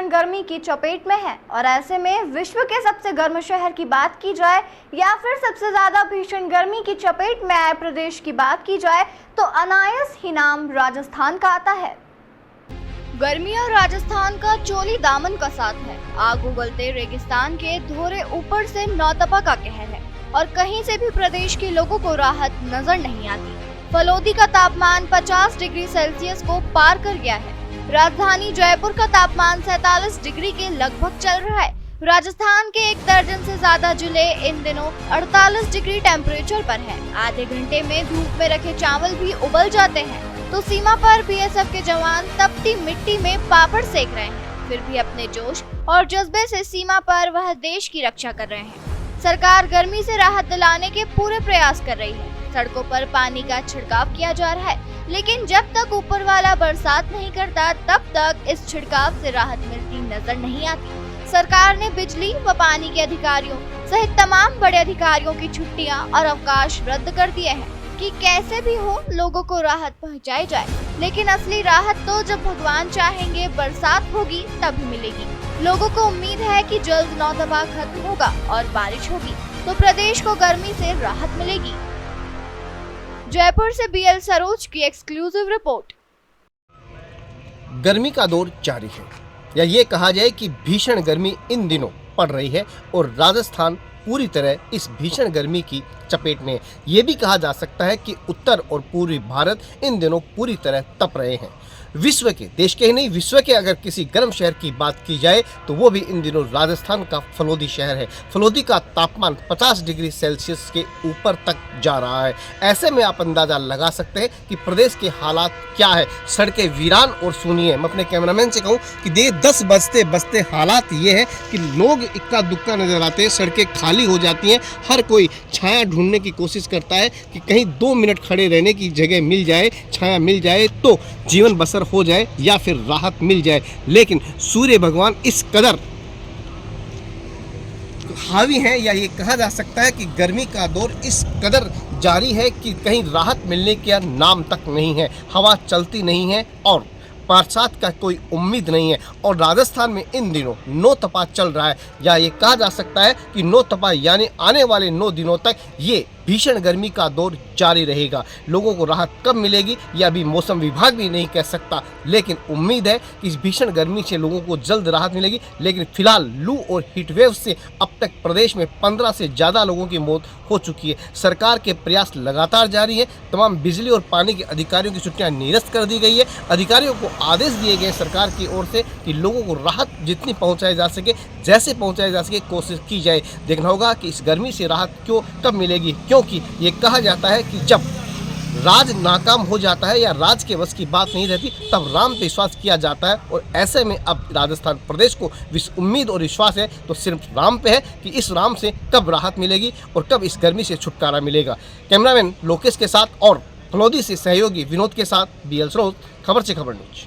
भीषण गर्मी की चपेट में है और ऐसे में विश्व के सबसे गर्म शहर की बात की जाए या फिर सबसे ज्यादा भीषण गर्मी की चपेट में आए प्रदेश की बात की जाए तो अनायास ही नाम राजस्थान का आता है। गर्मी और राजस्थान का चोली दामन का साथ है। आग उगलते रेगिस्तान के धोरे ऊपर से नौतपा का कहर है और कहीं से भी प्रदेश के लोगों को राहत नजर नहीं आती। फलोदी का तापमान 50 डिग्री सेल्सियस को पार कर गया है। राजधानी जयपुर का तापमान 47 डिग्री के लगभग चल रहा है। राजस्थान के 1 दर्जन से ज्यादा जिले इन दिनों 48 डिग्री टेम्परेचर पर है। आधे घंटे में धूप में रखे चावल भी उबल जाते हैं तो सीमा पर बीएसएफ के जवान तपती मिट्टी में पापड़ सेक रहे हैं। फिर भी अपने जोश और जज्बे से सीमा पर वह देश की रक्षा कर रहे हैं। सरकार गर्मी से राहत दिलाने के पूरे प्रयास कर रही है। सड़कों पर पानी का छिड़काव किया जा रहा है, लेकिन जब तक ऊपर वाला बरसात नहीं करता तब तक इस छिड़काव से राहत मिलती नजर नहीं आती। सरकार ने बिजली व पानी के अधिकारियों सहित तमाम बड़े अधिकारियों की छुट्टियां और अवकाश रद्द कर दिए हैं कि कैसे भी हो लोगों को राहत पहुंचाई जाए। लेकिन असली राहत तो जब भगवान चाहेंगे बरसात होगी तभी मिलेगी। लोगों को उम्मीद है कि जल्द नौतपा खत्म होगा और बारिश होगी तो प्रदेश को गर्मी से राहत मिलेगी। जयपुर से बीएल सरोज की एक्सक्लूसिव रिपोर्ट। गर्मी का दौर जारी है या ये कहा जाए कि भीषण गर्मी इन दिनों पड़ रही है और राजस्थान पूरी तरह इस भीषण गर्मी की चपेट में। ये भी कहा जा सकता है कि उत्तर और पूर्वी भारत इन दिनों पूरी तरह तप रहे हैं। विश्व के, देश के ही नहीं विश्व के अगर किसी गर्म शहर की बात की जाए तो वो भी इन दिनों राजस्थान का फलोदी शहर है। फलोदी का तापमान 50 डिग्री सेल्सियस के ऊपर तक जा रहा है। ऐसे में आप अंदाजा लगा सकते हैं कि प्रदेश के हालात क्या है। सड़कें वीरान और सुनिए, मैं अपने कैमरामैन से कहूँ कि देखिए 10 बजते बजते हालात ये है कि लोग इक्का दुक्का नजर आते हैं, सड़कें खाली हो जाती हैं। हर कोई छाया ढूंढने की कोशिश करता है कि कहीं 2 मिनट खड़े रहने की जगह मिल जाए, छाया मिल जाए तो जीवन बसर हो जाए या फिर राहत मिल जाए। लेकिन सूर्य भगवान इस कदर हावी हैं या ये कहा जा सकता है कि गर्मी का दौर इस कदर जारी है कि कहीं राहत मिलने का नाम तक नहीं है। हवा चलती नहीं है और बरसात का कोई उम्मीद नहीं है। और राजस्थान में इन दिनों नौतपा चल रहा है या ये कहा जा सकता है कि नौतपा यानी आने वाले 9 दिनों तक ये भीषण गर्मी का दौर जारी रहेगा। लोगों को राहत कब मिलेगी यह अभी मौसम विभाग भी नहीं कह सकता, लेकिन उम्मीद है कि इस भीषण गर्मी से लोगों को जल्द राहत मिलेगी। लेकिन फिलहाल लू और हीटवेव से अब तक प्रदेश में 15 से ज़्यादा लोगों की मौत हो चुकी है। सरकार के प्रयास लगातार जारी है। तमाम बिजली और पानी के अधिकारियों की छुट्टियां निरस्त कर दी गई है। अधिकारियों को आदेश दिए गए सरकार की ओर से कि लोगों को राहत जितनी पहुँचाई जा सके, जैसे पहुँचाई जा सके कोशिश की जाए। देखना होगा कि इस गर्मी से राहत कब मिलेगी, क्योंकि ये कहा जाता है कि जब राज नाकाम हो जाता है या राज के बस की बात नहीं रहती तब राम पे विश्वास किया जाता है। और ऐसे में अब राजस्थान प्रदेश को उम्मीद और विश्वास है तो सिर्फ राम पे है कि इस राम से कब राहत मिलेगी और कब इस गर्मी से छुटकारा मिलेगा। कैमरामैन लोकेश के साथ और फलोदी से सहयोगी विनोद के साथ बीएल सरोज, खबर से खबर न्यूज।